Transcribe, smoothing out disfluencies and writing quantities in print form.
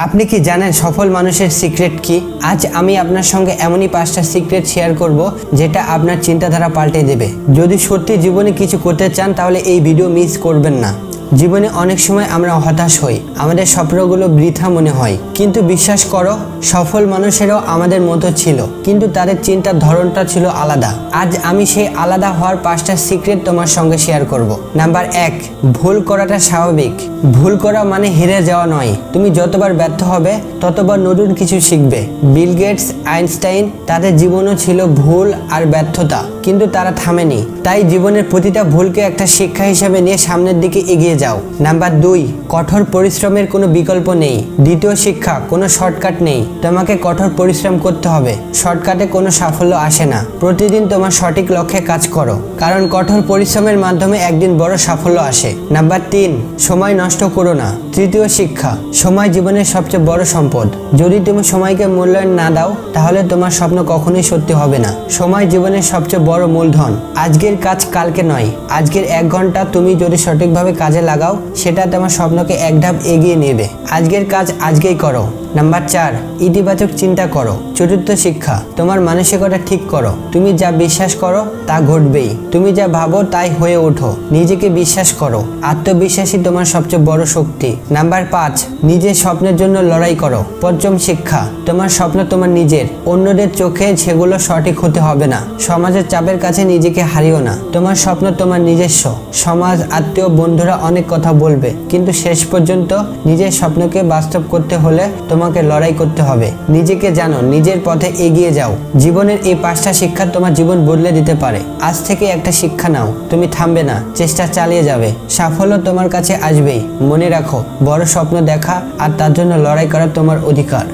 আপনি কি জানেন সফল মানুষের সিক্রেট কি? আজ আমি আপনার সঙ্গে এমনই 5টা সিক্রেট শেয়ার করব যেটা আপনার চিন্তাধারা পাল্টে দেবে। যদি সত্যি জীবনে কিছু করতে চান তাহলে এই ভিডিও মিস করবেন না। জীবনে অনেক সময় আমরা হতাশ হই, আমাদের স্বপ্নগুলো বৃথা মনে হয়, কিন্তু বিশ্বাস করো সফল মানুষেরাও আমাদের মতো ছিল, কিন্তু তাদের চিন্তার ধরনটা ছিল আলাদা। আজ আমি সেই আলাদা হওয়ার 5টা সিক্রেট তোমার সঙ্গে শেয়ার করব। নাম্বার 1, ভুল করাটা স্বাভাবিক। ভুল করা মানে হেরে যাওয়া নয়। তুমি যতবার ব্যর্থ হবে ততবার নতুন কিছু শিখবে। বিল গেটস, আইনস্টাইন, তাদের জীবনও ছিল ভুল আর ব্যর্থতা, কিন্তু তারা থামেনি। তাই জীবনের প্রতিটা ভুলকে একটা শিক্ষা হিসেবে নিয়ে সামনের দিকে এগিয়ে যাও। নাম্বার 2, কঠোর পরিশ্রমের কোনো বিকল্প নেই। দ্বিতীয় শিক্ষা, কোনো শর্টকাট নেই। তোমাকে কঠোর পরিশ্রম করতে হবে। শর্টকাটে কোনো সাফল্য আসে না। প্রতিদিন তোমার সঠিক লক্ষ্যে কাজ করো, কারণ কঠোর পরিশ্রমের মাধ্যমে একদিন বড় সাফল্য আসে। নাম্বার 3, সময় নষ্ট করো না। তৃতীয় শিক্ষা, সময় জীবনের সবচেয়ে বড় সম্পদ। যদি তুমি সময়কে মূল্যায়ন না দাও তাহলে তোমার স্বপ্ন কখনোই সত্যি হবে না। সময় জীবনের সবচেয়ে বড় মূলধন। আজকের কাজ কালকে নয়, আজকের 1 ঘন্টা তুমি যদি সঠিকভাবে কাজে লাগাও সেটা তোমার স্বপ্নকে এক ধাপ এগিয়ে নেবে। আজকের কাজ আজকেই করো। নাম্বার 4, ইতিবাচক চিন্তা করো। চতুর্থ শিক্ষা, তোমার মানসিকতা ঠিক করো। তুমি যা বিশ্বাস করো তা ঘটবেই। তুমি যা ভাবো তাই হয়ে ওঠো। নিজেকে বিশ্বাস করো। আত্মবিশ্বাসী তোমার সবচেয়ে বড় শক্তি। নাম্বার 5, নিজের স্বপ্নের জন্য লড়াই করো। পঞ্চম শিক্ষা, তোমার স্বপ্ন তোমার নিজের, অন্যদের চোখে সেগুলো সঠিক হতে হবে না। সমাজের চাপের কাছে নিজেকে হারিও না। তোমার স্বপ্ন তোমার নিজস্ব। সমাজ, আত্মীয়, বন্ধুরা অনেক কথা বলবে, কিন্তু শেষ পর্যন্ত নিজের স্বপ্নকে বাস্তব করতে হলে তোমাকে লড়াই করতে হবে। নিজেকে জানো, নিজের পথে এগিয়ে যাও। জীবনের এই 5টা শিক্ষা তোমার জীবন বদলে দিতে পারে। আজ থেকে একটা শিক্ষা নাও, তুমি থামবে না, চেষ্টা চালিয়ে যাবে। সাফল্য তোমার কাছে আসবেই। মনে রাখো, বড় স্বপ্ন দেখা আর তার জন্য লড়াই করা তোমার অধিকার।